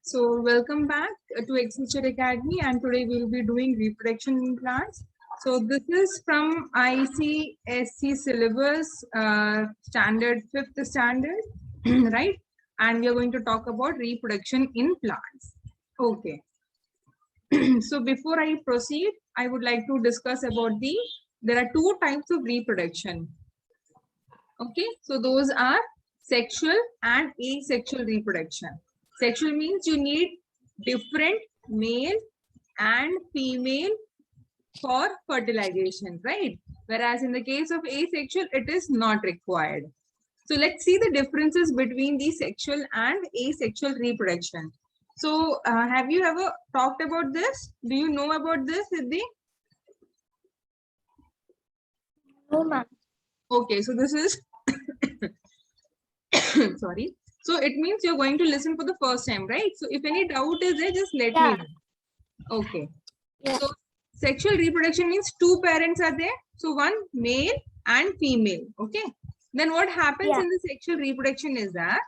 So welcome back to Excelsior Academy, and today we'll be doing reproduction in plants. So this is from ICSC syllabus, standard 5th standard, right? And we are going to talk about reproduction in plants. Okay. So before I proceed, I would like to discuss about there are two types of reproduction. Okay, so those are sexual and asexual reproduction. Sexual means you need different male and female for fertilization, right? Whereas in the case of asexual, it is not required. So let's see the differences between the sexual and asexual reproduction. So have you ever talked about this? Do you know about this, Siddhi? No, ma'am. Okay, so this is sorry. So it means you're going to listen for the first time, right? So if any doubt is there, just let me know. Okay. Yeah. So sexual reproduction means two parents are there. So one male and female. Okay. Then what happens in the sexual reproduction is that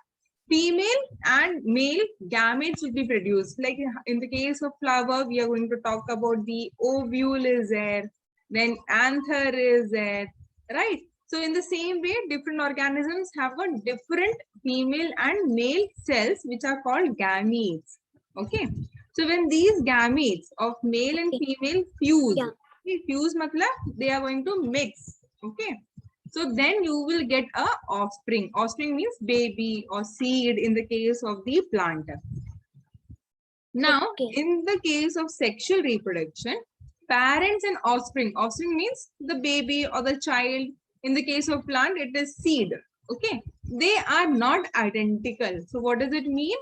female and male gametes will be produced. Like in the case of flower, we are going to talk about the ovule is there, then anther is there, right? So in the same way, different organisms have got different female and male cells, which are called gametes. Okay. So when these gametes of male and female fuse, fuse matlab they are going to mix. Okay. So then you will get a offspring. Offspring means baby or seed in the case of the plant. Now, in the case of sexual reproduction, parents and offspring. Offspring means the baby or the child. In the case of plant, it is seed. Okay. They are not identical. So what does it mean?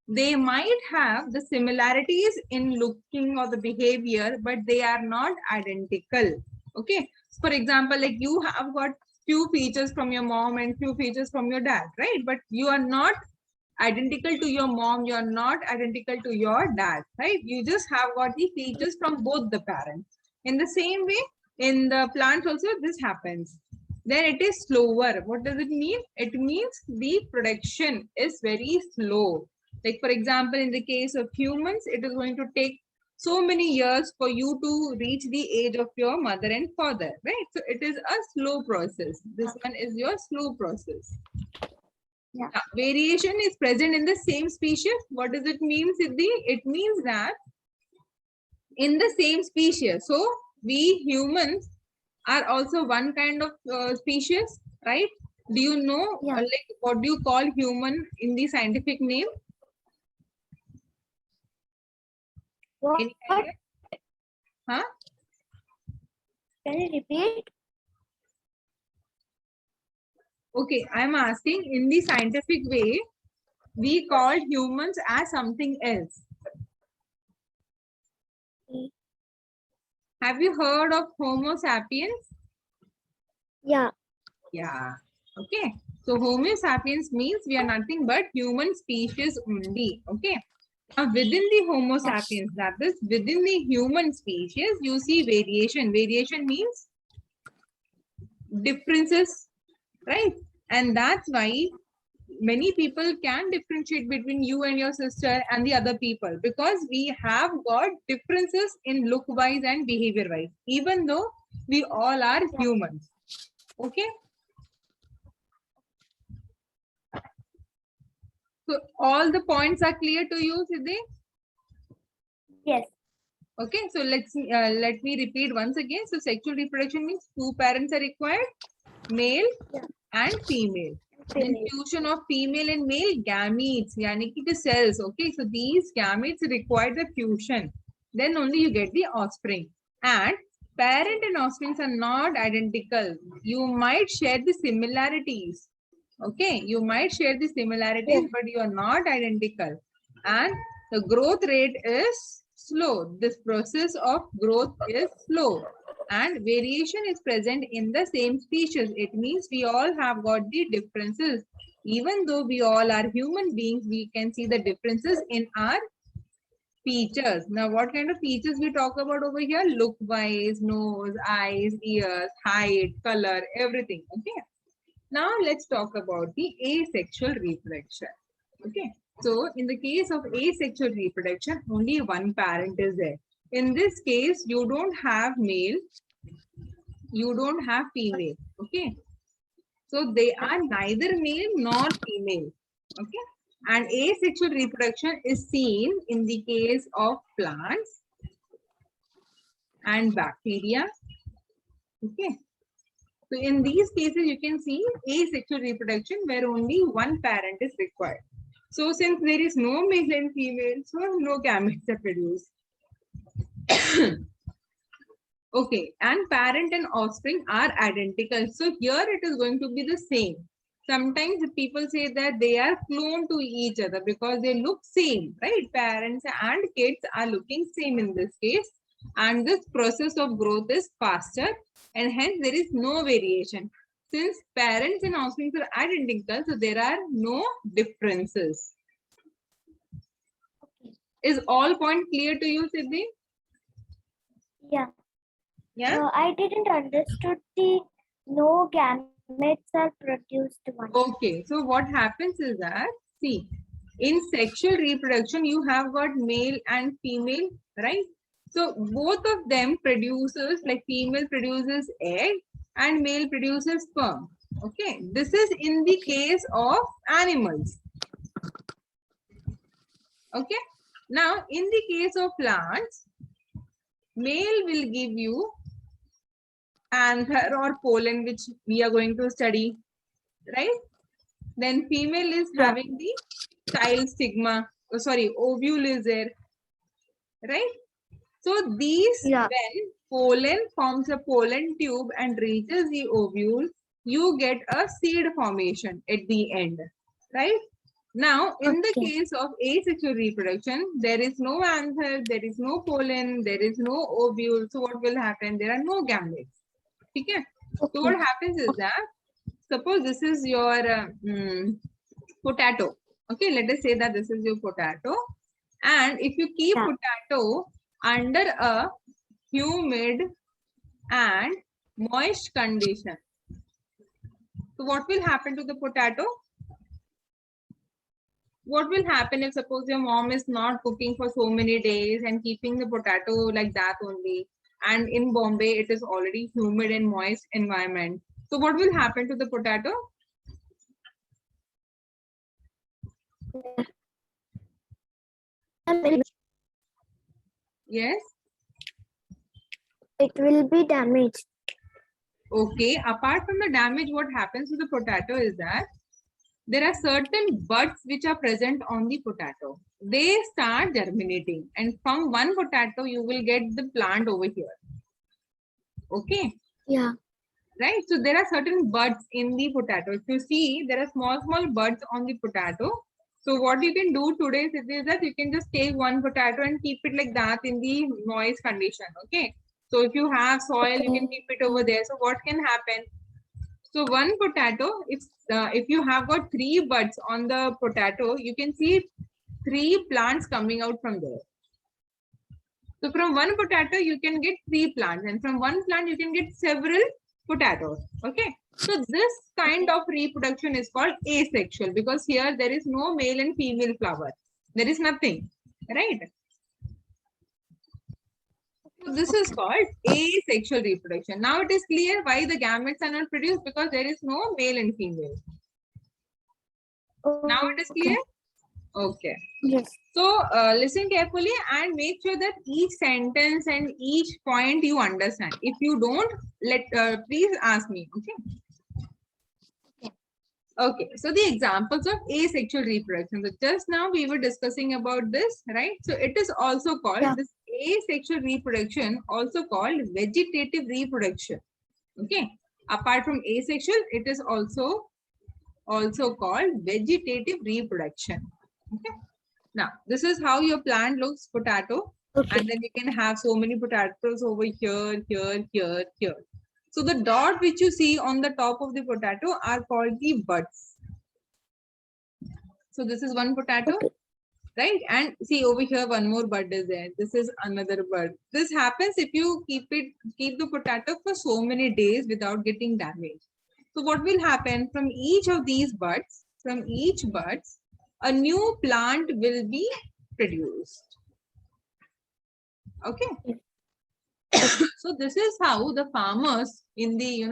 They might have the similarities in looking or the behavior, but they are not identical. Okay. For example, like you have got few features from your mom and few features from your dad, right? But you are not identical to your mom, you are not identical to your dad, right? You just have got the features from both the parents. In the same way, in the plants also this happens. Then it is slower. What does it mean? It means the production is very slow. Like for example, in the case of humans, it is going to take so many years for you to reach the age of your mother and father, right? So it is a slow process. This one is your slow process. Yeah. Now, variation is present in the same species. What does it mean, Siddhi? It means that in the same species. So we humans are also one kind of species, right? Do you know like what do you call human in the scientific name? What? Any idea? Huh? Can you repeat? Okay, I'm asking in the scientific way, we call humans as something else. Have you heard of Homo sapiens? Yeah. Yeah. Okay. So Homo sapiens means we are nothing but human species only. Okay. Now within the Homo sapiens, that is within the human species, you see variation. Variation means differences, right? And that's why many people can differentiate between you and your sister and the other people, because we have got differences in look wise and behavior wise, even though we all are humans. Okay. So all the points are clear to you, Siddhi? Yes. Okay, so let me repeat once again. So sexual reproduction means two parents are required, male and female. Then fusion of female and male gametes, yani ki the cells. Okay, so these gametes require the fusion. Then only you get the offspring. And parent and offspring are not identical. You might share the similarities. Okay, you might share the similarities, but you are not identical. And the growth rate is slow. This process of growth is slow. And variation is present in the same species. It means we all have got the differences. Even though we all are human beings, we can see the differences in our features. Now, what kind of features we talk about over here? Look wise, nose, eyes, ears, height, color, everything. Okay. Now let's talk about the asexual reproduction. Okay. So in the case of asexual reproduction, only one parent is there. In this case, you don't have male, you don't have female. Okay. So they are neither male nor female. Okay. And asexual reproduction is seen in the case of plants and bacteria. Okay. So in these cases, you can see asexual reproduction where only one parent is required. So since there is no male and female, so no gametes are produced. Okay, and parent and offspring are identical. So here it is going to be the same. Sometimes people say that they are cloned to each other because they look same, right? Parents and kids are looking same in this case. And this process of growth is faster and hence there is no variation. Since parents and offspring are identical, so there are no differences. Okay. Is all point clear to you, Siddhi? Yeah. Yeah? I didn't understood the no gametes are produced one. Okay, so what happens is that, see, in sexual reproduction, you have got male and female, right? So both of them produces, like female produces egg and male produces sperm. Okay, this is in the case of animals. Okay, now in the case of plants, male will give you anther or pollen, which we are going to study, right? Then female is Yeah. having the child stigma, ovule is there, right? So these, Yeah. when pollen forms a pollen tube and reaches the ovule, you get a seed formation at the end, right? Now, in the Okay. case of asexual reproduction, there is no anther, there is no pollen, there is no ovule. So what will happen? There are no gametes. Okay? So what Okay. happens is that, suppose this is your potato. Okay, let us say that this is your potato. And if you keep Yeah. potato under a humid and moist condition, so what will happen to the potato? What will happen if suppose your mom is not cooking for so many days and keeping the potato like that only, and in Bombay it is already humid and moist environment. So what will happen to the potato? Yes. It will be damaged. Okay, apart from the damage, what happens to the potato is that there are certain buds which are present on the potato. They start germinating, and from one potato, you will get the plant over here. Okay, Yeah. right? So there are certain buds in the potato. If you see, there are small buds on the potato. So what you can do today is that you can just take one potato and keep it like that in the moist condition. Okay. So if you have soil, you can keep it over there. So what can happen? So one potato, if you have got 3 buds on the potato, you can see 3 plants coming out from there. So from one potato, you can get 3 plants, and from one plant, you can get several potatoes. Okay. So this kind of reproduction is called asexual because here there is no male and female flower. There is nothing, right? So this is called asexual reproduction. Now it is clear why the gametes are not produced because there is no male and female. Now it is clear? Okay. Yes. So listen carefully and make sure that each sentence and each point you understand. If you don't, please ask me. Okay. Okay. So the examples of asexual reproduction. So just now we were discussing about this, right? So it is also called this asexual reproduction, also called vegetative reproduction. Okay. Apart from asexual, it is also called vegetative reproduction. Okay. Now, this is how your plant looks, potato. Okay. And then you can have so many potatoes over here, here, here, here. So the dot which you see on the top of the potato are called the buds. So this is one potato, right? And see over here, one more bud is there. This is another bud. This happens if you keep the potato for so many days without getting damaged. So what will happen from each of these buds, a new plant will be produced. Okay. So this is how the farmers in the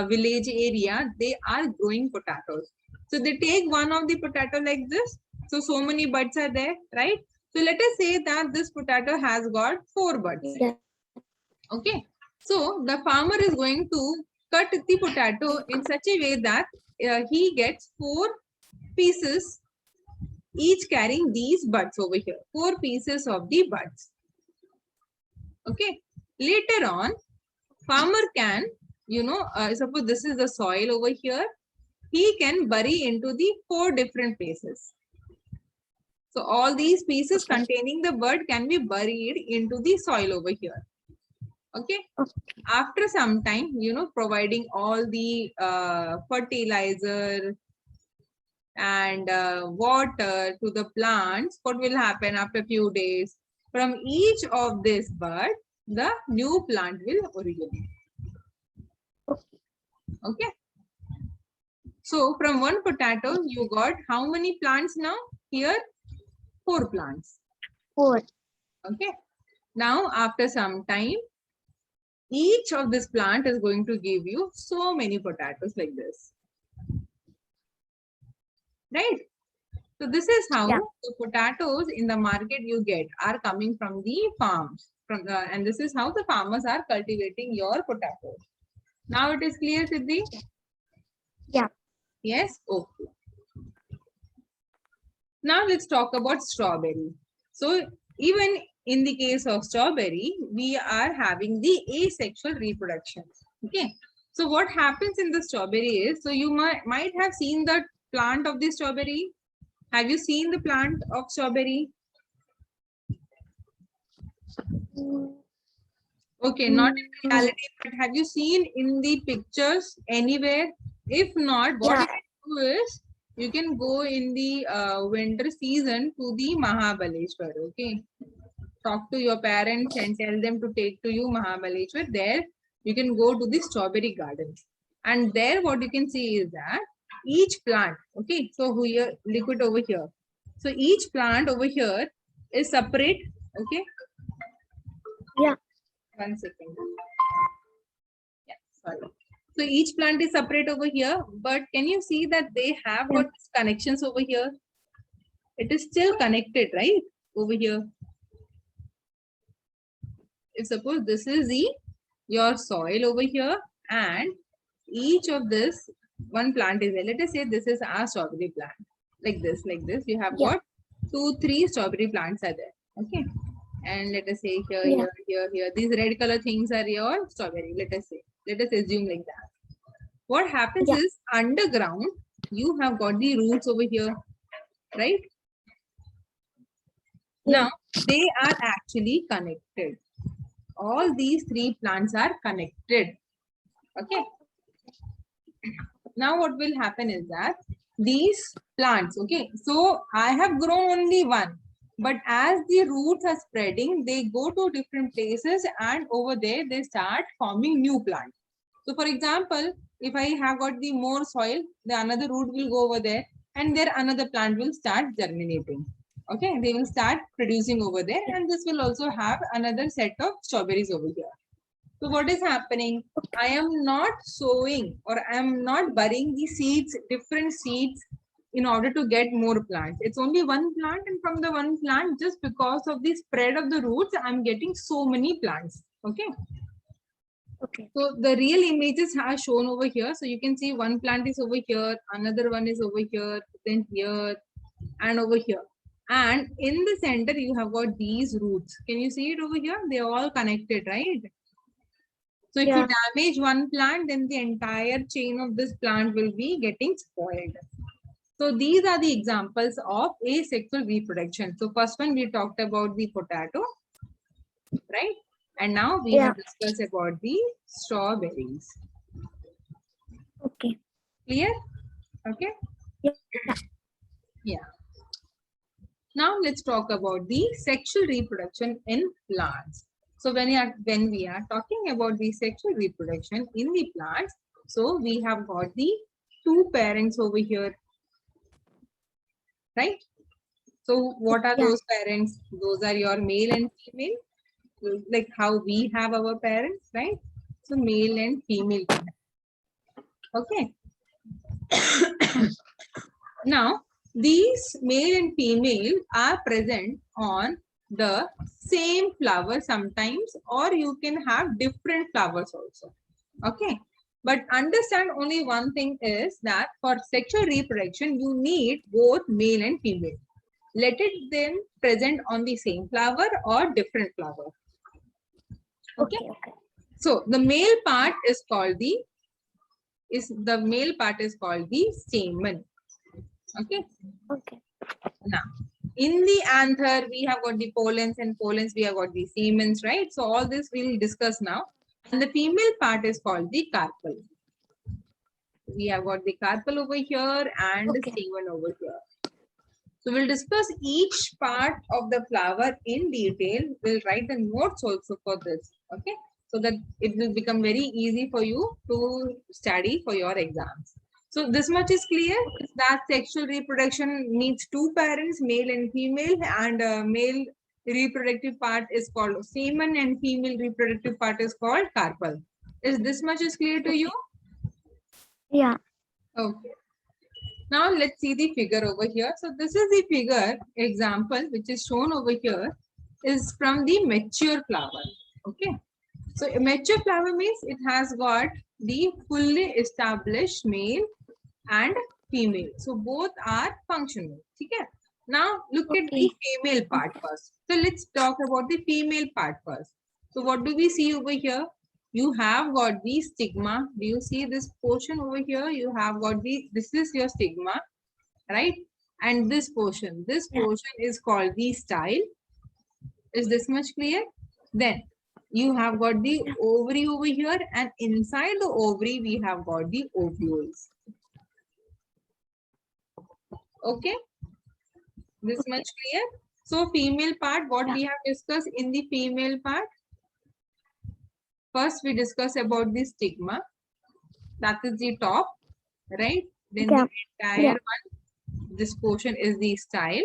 village area, they are growing potatoes. So they take one of the potato like this. So many buds are there, right? So let us say that this potato has got 4 buds. Yeah. Okay. So the farmer is going to cut the potato in such a way that he gets 4 pieces, each carrying these buds over here. 4 pieces of the buds. Okay. Later on, farmer can, suppose this is the soil over here, he can bury into the 4 different places. So all these pieces containing the bud can be buried into the soil over here. Okay. After some time, providing all the fertilizer and water to the plants, what will happen after a few days? From each of this bud, the new plant will originate. Okay. So from one potato, you got how many plants now? Here, 4 plants. 4. Okay. Now, after some time, each of this plant is going to give you so many potatoes like this. Right? So this is how the potatoes in the market you get are coming from the farms. And this is how the farmers are cultivating your potatoes. Now it is clear, Siddhi? Yeah. Yes? Okay. Now let's talk about strawberry. So even in the case of strawberry, we are having the asexual reproduction. Okay. So what happens in the strawberry is, so you might have seen the plant of the strawberry. Have you seen the plant of strawberry? Okay, not in reality, but have you seen in the pictures anywhere? If not, what you can do is, you can go in the winter season to the Mahabaleshwar, okay? Talk to your parents and tell them to take to you Mahabaleshwar. There, you can go to the strawberry garden. And there, what you can see is that each plant, okay? So here, liquid over here. So each plant over here is separate, okay? Yeah. 1 second. Yeah, sorry. So each plant is separate over here, but can you see that they have got connections over here? It is still connected, right? Over here. If suppose this is your soil over here, and each of this one plant is there. Let us say this is our strawberry plant. Like this. You have got 2, 3 strawberry plants are there. Okay. And let us say here, here. These red color things are your strawberry. Let us assume like that. What happens is underground, you have got the roots over here, right? Now, they are actually connected. All these 3 plants are connected. Okay. Now, what will happen is that these plants, okay, so I have grown only one. But as the roots are spreading, they go to different places and over there, they start forming new plants. So for example, if I have got the more soil, the another root will go over there and there another plant will start germinating. Okay, they will start producing over there and this will also have another set of strawberries over here. So what is happening? I am not sowing or I am not burying the seeds, different seeds in order to get more plants. It's only one plant and from the one plant, just because of the spread of the roots, I'm getting so many plants. Okay. Okay. So the real images are shown over here. So you can see one plant is over here, another one is over here, then here and over here. And in the center, you have got these roots. Can you see it over here? They're all connected, right? So if you damage one plant, then the entire chain of this plant will be getting spoiled. So these are the examples of asexual reproduction. So first one, we talked about the potato, right? And now we have discussed about the strawberries. Okay. Clear? Okay. Yeah. Now let's talk about the sexual reproduction in plants. So when we are talking about the sexual reproduction in the plants, so we have got the 2 parents over here. right? So what are Yeah. those parents? Those are your male and female, like how we have our parents, right? So male and female. Okay. Now, these male and female are present on the same flower sometimes, or you can have different flowers also. Okay. But understand only one thing is that for sexual reproduction, you need both male and female. Let it then present on the same flower or different flower. Okay. Okay. So the male part is called the stamen. Okay. Okay. Now, in the anther, we have got the pollens, and pollens we have got the stamens, right? So all this we'll discuss now. And the female part is called the carpel. We have got the carpel over here and the Okay. stamen over here. So we'll discuss each part of the flower in detail. We'll write the notes also for this, okay? So that it will become very easy for you to study for your exams. So this much is clear, that sexual reproduction needs two parents, male and female, and male reproductive part is called semen and female reproductive part is called carpel. Is this much is clear to you? Yeah. Okay. Now let's see the figure over here. So this is the figure example which is shown over here is from the mature flower. Okay. So a mature flower means it has got the fully established male and female. So both are functional. Okay. Now look at the female part first. So let's talk about the female part first. So what do we see over here? You have got the stigma. Do you see this portion over here? You have got this is your stigma, right? And this portion is called the style. Is this much clear? Then you have got the ovary over here, and inside the ovary we have got the ovules. Okay, this much clear? So female part, what we have discussed in the female part? First we discuss about the stigma, that is the top, right? Then the entire one, this portion is the style.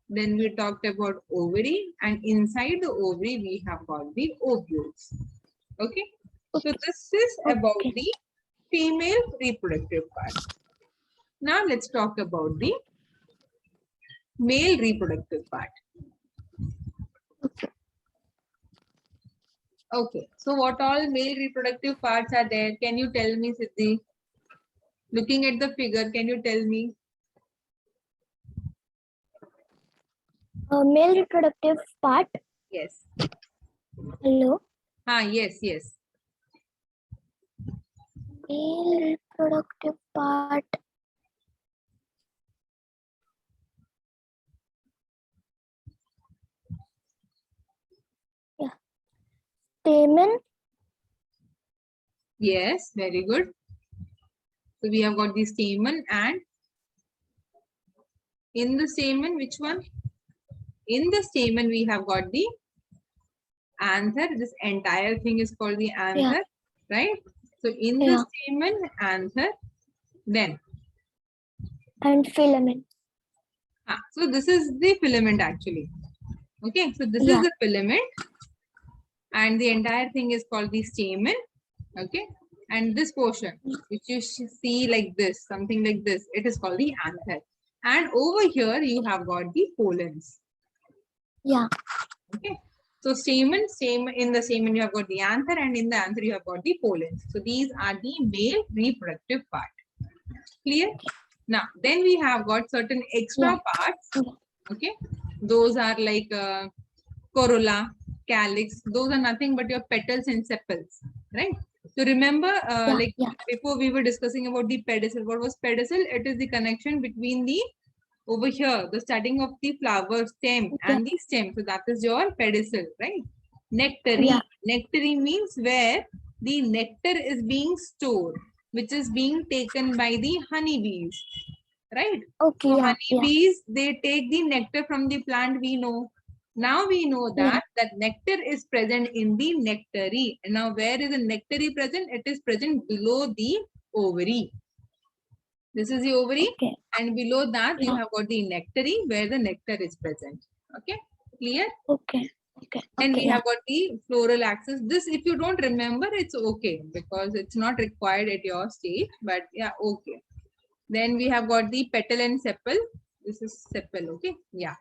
Then we talked about ovary, and inside the ovary we have got the ovules. Okay, so this is about the female reproductive part. Now let's talk about the male reproductive part. Okay, so what all male reproductive parts are there? Can you tell me, Siddhi? Looking at the figure, can you tell me? Male reproductive part. Yes. Hello. Yes. Male reproductive part. Yeah. Stamen. Yes, very good. So we have got the stamen, and in the stamen, which one? In the stamen, we have got the anther. This entire thing is called the anther, right? So in the stamen, anther, then. And filament. So this is the filament actually. Okay, so this is the filament, and the entire thing is called the stamen. Okay, and this portion, which you see like this, something like this, it is called the anther. And over here, you have got the pollens. Yeah. Okay. So stamen, in the stamen you have got the anther, and in the anther you have got the pollens. So these are the male reproductive part. Clear? Now, then we have got certain extra parts. Okay. Those are like corolla, calyx. Those are nothing but your petals and sepals, right? So remember, before we were discussing about the pedicel. What was pedicel? It is the connection between the over here, the starting of the flower stem and the stem. So that is your pedicel, right? Nectary. Nectary means where the nectar is being stored, which is being taken by the honeybees, right? Okay. So honeybees, they take the nectar from the plant, we know. Now we know that nectar is present in the nectary. And now where is the nectary present? It is present below the ovary. This is the ovary, Okay. and below that you Yeah. have got the nectary where the nectar is present. Okay, clear? Okay. Okay. And Okay. we have got the floral axis. This, if you don't remember, it's okay because it's not required at your stage, but yeah, okay. Then we have got the petal and sepal. This is sepal, okay? Yeah.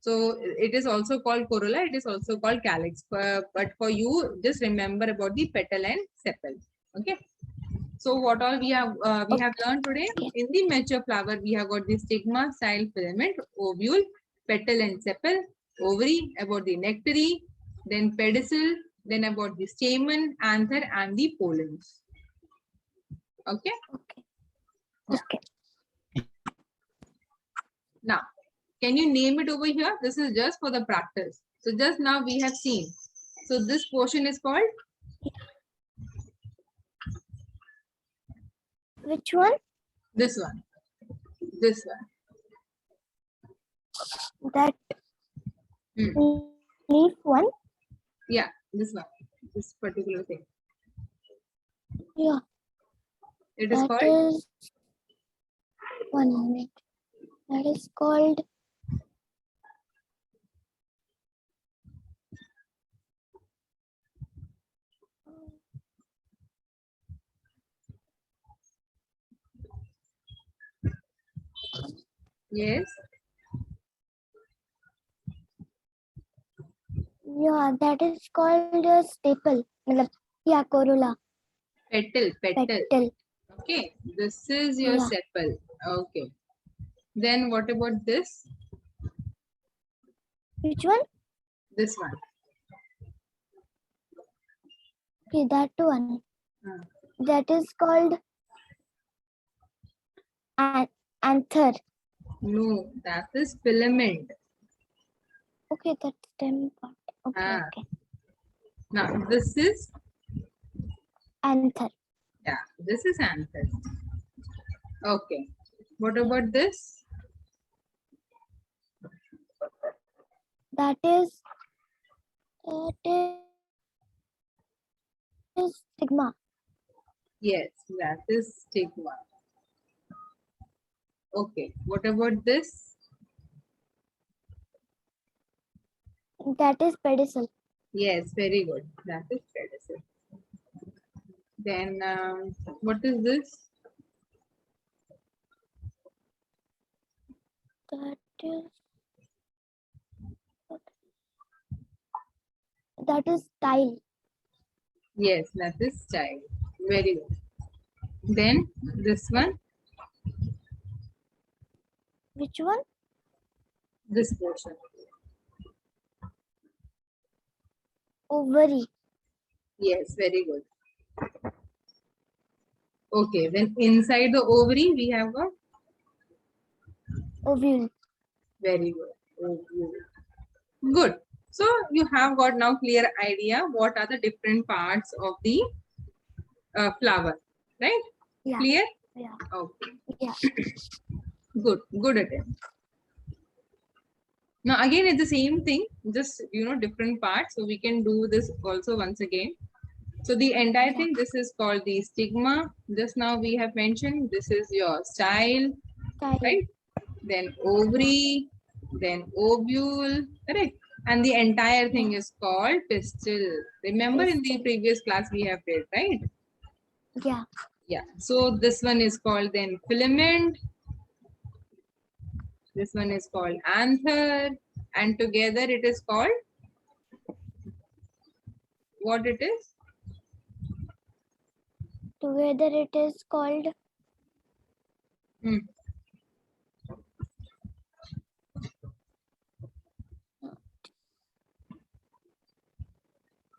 So it is also called corolla. It is also called calyx. But for you, just remember about the petal and sepal. Okay. So what all we have learned today? In the mature flower, we have got the stigma, style, filament, ovule, petal and sepal, ovary, about the nectary, then pedicel, then about the stamen, anther, and the pollens. Okay. Okay. Yeah. Okay. Now, can you name it over here? This is just for the practice. So just now we have seen. So this portion is called? Which one? This one. This one. That Hmm. leaf one? Yeah, this one. This particular thing. Yeah. It is That called? is 1 minute. That is called Yes. yeah, that is called a staple. Matlab, yeah, corolla. Petal. Petal. Okay. This is your Yeah. sepal. Okay. Then what about this? Which one? This one. Okay, that one. Hmm. That is called anther. No, that is filament. Okay, that stem part. Okay, Ah. okay. Now this is? Anther. Yeah, this is anther. Okay. What about this? That is stigma. Yes, that is stigma. Okay. What about this? That is pedicel. Yes, very good. That is pedicel. Then what is this? That is style. Yes, that is style. Very good. Then this one, Which one? this portion. Ovary. Yes, very good. Okay, then inside the ovary we have a? Ovule. Very good. Ovule. Good. So you have got now clear idea what are the different parts of the flower, right? Yeah. Clear? Yeah. Okay. Yeah. Good. Good attempt. Now again it's the same thing, just different parts. So we can do this also once again. So the entire thing, this is called the stigma. Just now we have mentioned this is your style, right? Then ovary, then ovule, correct? And the entire thing is called pistil. Remember in the previous class we have read, right? Yeah. Yeah. So this one is called then filament. This one is called anther. And together it is called? What it is? Together it is called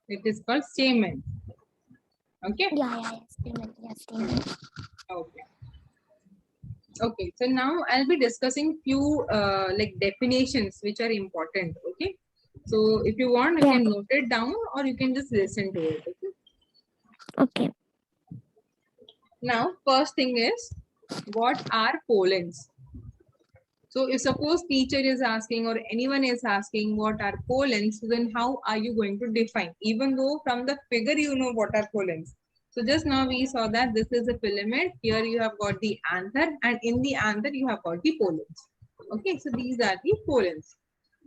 It is called stamen. Okay. yeah, stamen. Yeah, stamen. Okay. Okay. So now I'll be discussing few like definitions which are important. Okay. So if you want, you Yeah. can note it down or you can just listen to it. Okay. Okay. Now, first thing is, what are pollens? So if suppose teacher is asking or anyone is asking what are pollens, then how are you going to define? Even though from the figure you know what are pollens. So just now we saw that this is a filament. Here you have got the anther, and in the anther you have got the pollens. Okay, so these are the pollens.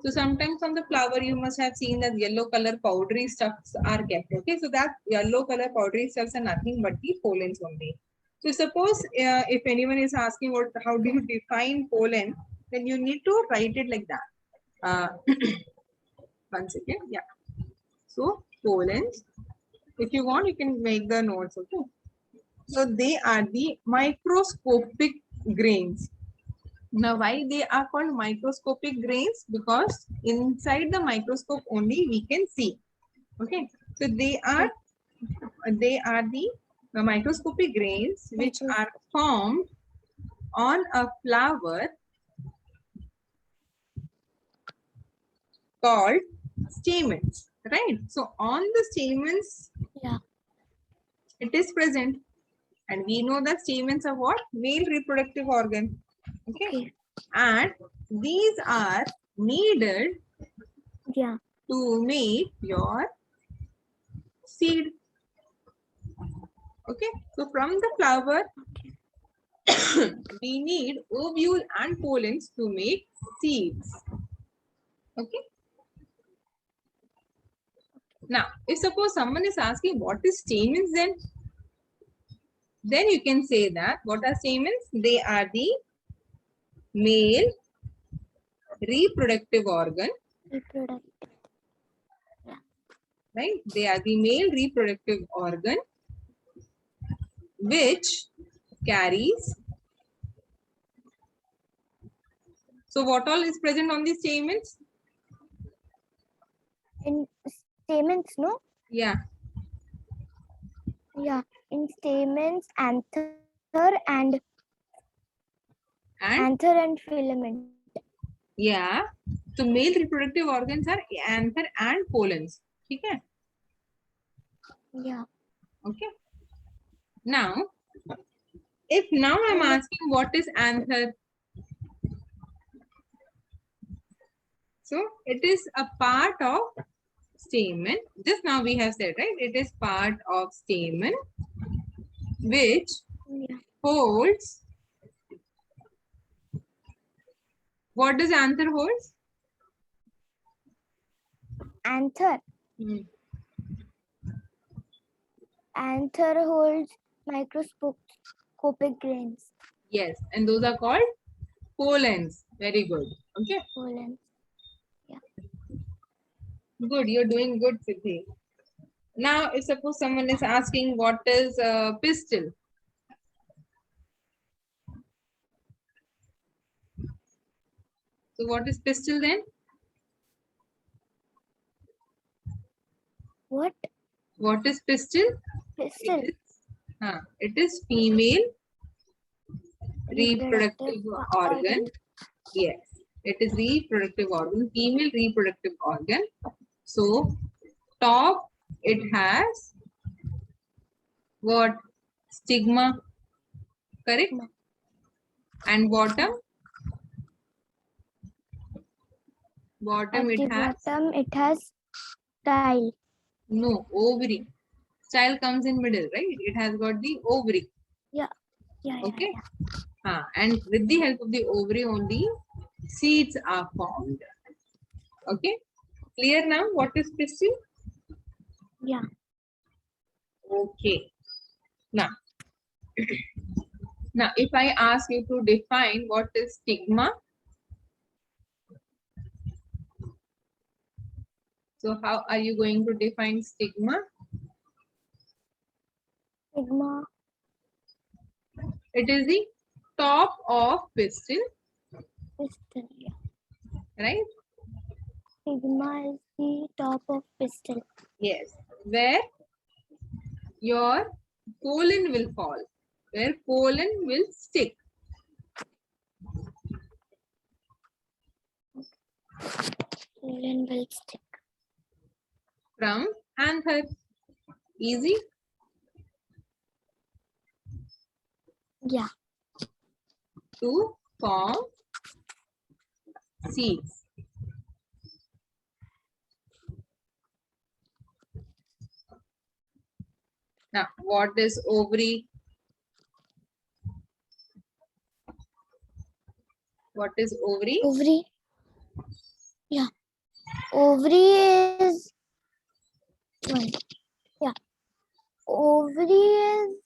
So sometimes on the flower you must have seen that yellow color powdery stuffs are kept. Okay, so that yellow color powdery stuffs are nothing but the pollens only. So suppose if anyone is asking how do you define pollen, then you need to write it like that. One second, yeah. So pollens, if you want, you can make the notes. Okay. So they are the microscopic grains. Now, why they are called microscopic grains? Because inside the microscope only we can see. Okay, so they are the microscopic grains which are formed on a flower called stamens. Right. So on the stamens, Yeah. it is present, and we know that stamens are what? Male reproductive organ. Okay. And these are needed Yeah. to make your seed. Okay, so from the flower, we need ovule and pollens to make seeds. Okay. Now, if suppose someone is asking what is stamens, then you can say that what are stamens? They are the male reproductive organ. Reproductive. Right? They are the male reproductive organ which carries. So what all is present on the stamens? In stamens, no? Yeah. Yeah. In stamens, anther and filament. Yeah. So male reproductive organs are anther and pollens. Okay. Yeah. Okay. Now, if now I'm asking what is anther, so it is a part of stamen. Just now we have said, right? It is part of stamen which holds. What does anther holds? Anther. Anther holds microscopic grains. Yes, and those are called pollens. Very good. Okay. Pollens. Good. You're doing good, Siddhi. Now, if suppose someone is asking what is pistil. So what is pistil then? What? What is pistil? Pistil. It is female reproductive organ. Yes, it is reproductive organ, female reproductive organ. So top it has what? Stigma, correct? And bottom? Bottom it has? Bottom it has style. No, ovary. Style comes in middle, right? It has got the ovary. Yeah. Okay. And with the help of the ovary only, seeds are formed. Okay. Clear now what is pistil? Yeah. Okay. Now, now if I ask you to define what is stigma, so how are you going to define stigma? Stigma. It is the top of pistil, Pistil. right? Stigma is the top of pistil. Yes, where your pollen will fall, where pollen will stick. Pollen will stick. From anther. Easy? Yeah. To form seeds. Now, what is ovary? What is ovary? Ovary. Yeah. Ovary is one. Yeah. Ovary is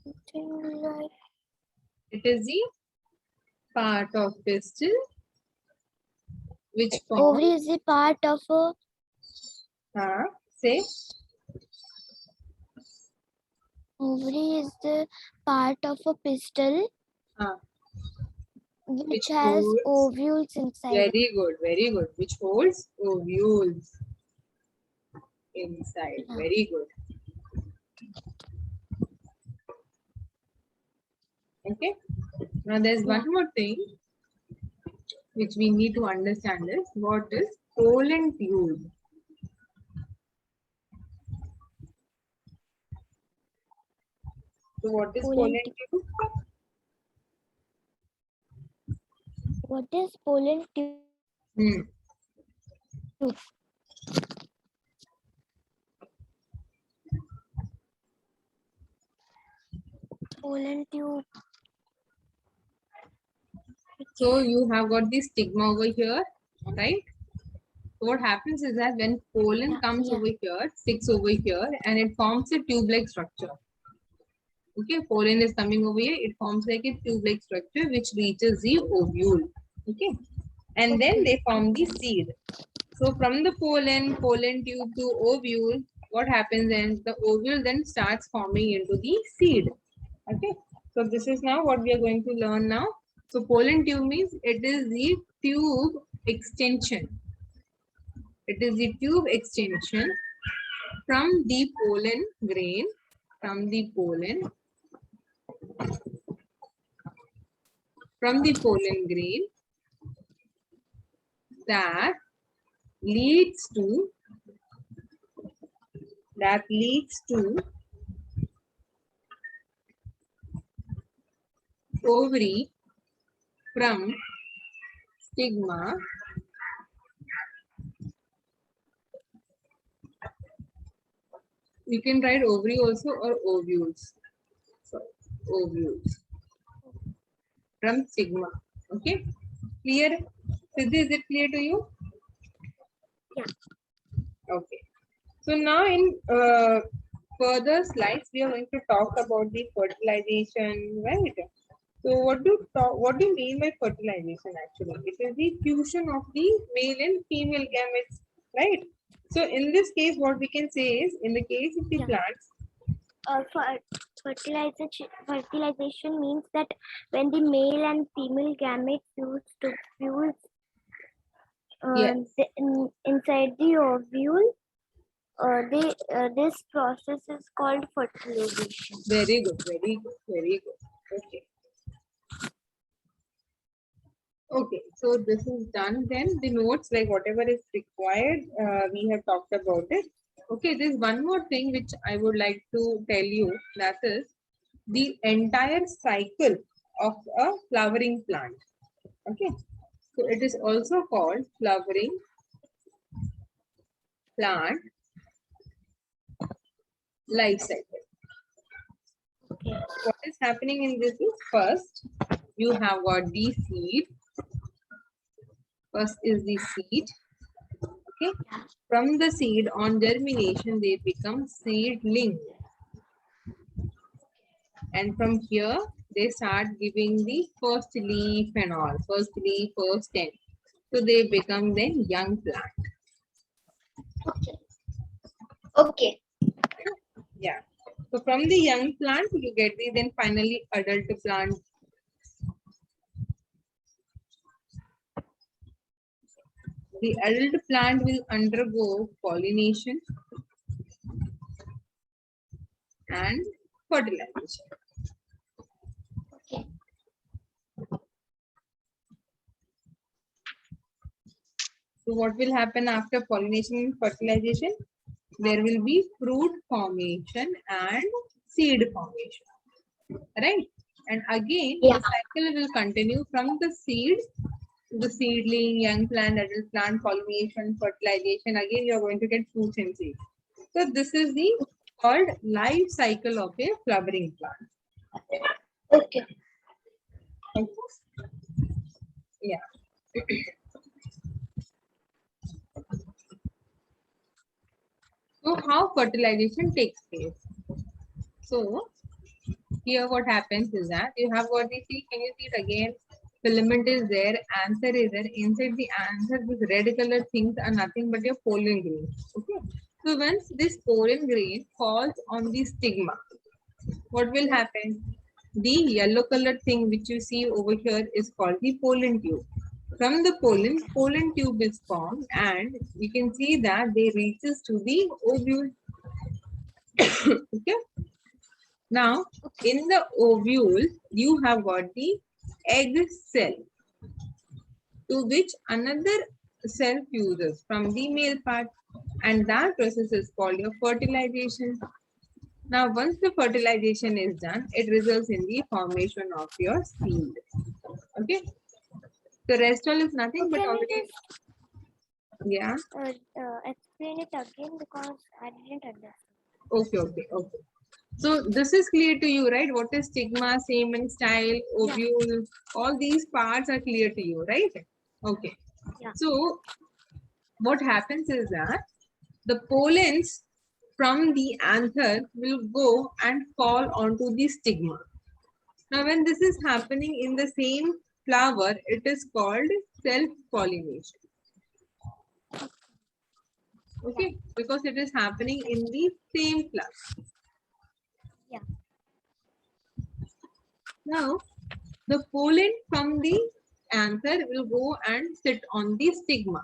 something like It is the part of pistil which forms. ovary is a part of a Say. ovary is the part of a pistil which Which has holds- ovules inside. Very good, very good. Which holds ovules inside. Yeah. Very good. Okay. Now there's one more thing which we need to understand is what is pollen tube. So what is pollen tube? What is pollen tube? Pollen tube. So you have got the stigma over here, right? So what happens is that when pollen comes over here, sticks over here, and it forms a tube-like structure. Okay, pollen is coming over here, it forms like a tube-like structure which reaches the ovule. Okay, and then they form the seed. So from the pollen tube to ovule, what happens then? The ovule then starts forming into the seed. Okay, so this is now what we are going to learn now. So pollen tube means it is the tube extension. It is the tube extension from the pollen grain, from the pollen grain that leads to ovary, from stigma you can write ovary also or ovules. So ovules from stigma. Okay, clear? Siddhi, is it clear to you? Yeah. Okay. So now in further slides, we are going to talk about the fertilization, right? So what do you mean by fertilization actually? It is the fusion of the male and female gametes, right? So in this case, what we can say is, in the case of the plants, Fertilization means that when the male and female gametes fuse inside the ovule, this process is called fertilization. Very good, very good, very good. Okay. Okay, so this is done then. The notes, like whatever is required, we have talked about it. Okay, there's one more thing which I would like to tell you, that is the entire cycle of a flowering plant. Okay, so it is also called flowering plant life cycle. Okay. What is happening in this is, first you have got the seed. First is the seed. Okay, from the seed, on germination they become seedling, and from here they start giving the first leaf and all, first leaf, first stem, so they become then young plant. Okay. Yeah, so from the young plant you get the then finally adult plant. The adult plant will undergo pollination and fertilization. Okay. So what will happen after pollination and fertilization? There will be fruit formation and seed formation, right? And again, the cycle will continue from the seed to the seedling, young plant, adult plant, pollination, fertilization. Again, you are going to get fruits and seeds. So this is the called life cycle of a flowering plant. Okay. Yeah. So how fertilization takes place? So here what happens is that you have got the see, can you see it again? Filament is there, anther is there. Inside the anther, these red color things are nothing but your pollen grain. Okay. So once this pollen grain falls on the stigma, what will happen? The yellow colored thing which you see over here is called the pollen tube. From the pollen tube is formed, and you can see that they reaches to the ovule. Okay. Now, in the ovule, you have got the egg cell, to which another cell fuses from the male part, and that process is called your fertilization. Now, once the fertilization is done, it results in the formation of your seed. Okay. The rest all is nothing but Can you already. just Yeah. explain it again because I didn't understand. Okay. So this is clear to you, right? What is stigma, stamen, style, ovule, all these parts are clear to you, right? Okay. Yeah. So what happens is that the pollens from the anther will go and fall onto the stigma. Now, when this is happening in the same flower, it is called self-pollination. Okay, because it is happening in the same flower. Yeah. Now, the pollen from the anther will go and sit on the stigma,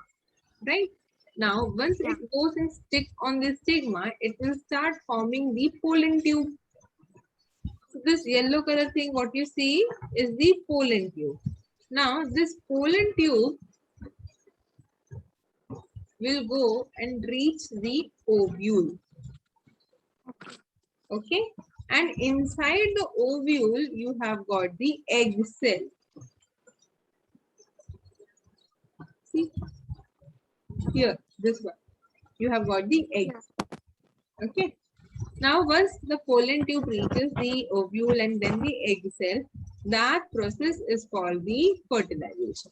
right? Now, once it goes and stick on the stigma, it will start forming the pollen tube. So this yellow color thing, what you see is the pollen tube. Now, this pollen tube will go and reach the ovule. Okay, and inside the ovule, you have got the egg cell. See here, this one. You have got the egg. Okay. Now, once the pollen tube reaches the ovule and then the egg cell, that process is called the fertilization.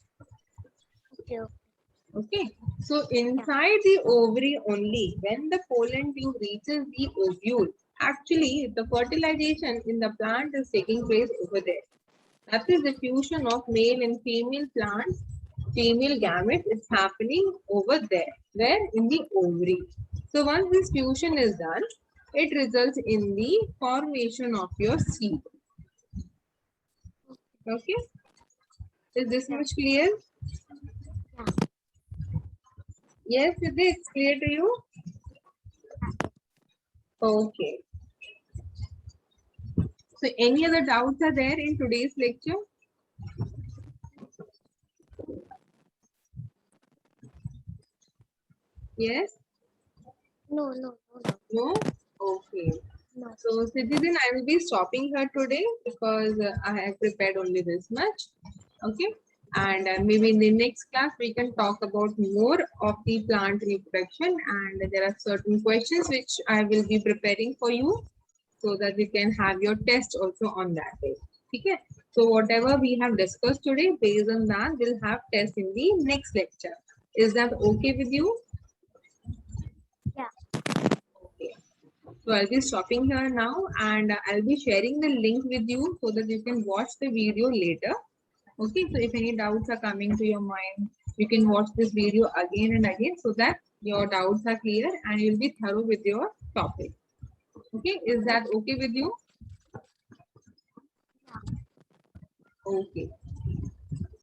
Okay. So, inside the ovary only, when the pollen tube reaches the ovule, actually the fertilization in the plant is taking place over there. That is the fusion of male and female plants, female gametes is happening over there, where in the ovary. So once this fusion is done, it results in the formation of your seed. Okay. Is this much clear? Yes, it is clear to you? Okay. So any other doubts are there in today's lecture? Yes? No. No? Okay. No. So Citizen, I will be stopping here today because I have prepared only this much. Okay. And maybe in the next class, we can talk about more of the plant reproduction. And there are certain questions which I will be preparing for you so that you can have your test also on that day. Okay. So whatever we have discussed today, based on that, we'll have test in the next lecture. Is that okay with you? Yeah. Okay. So I'll be stopping here now and I'll be sharing the link with you so that you can watch the video later. Okay, so if any doubts are coming to your mind, you can watch this video again and again so that your doubts are clear and you'll be thorough with your topic. Okay, is that okay with you? Okay.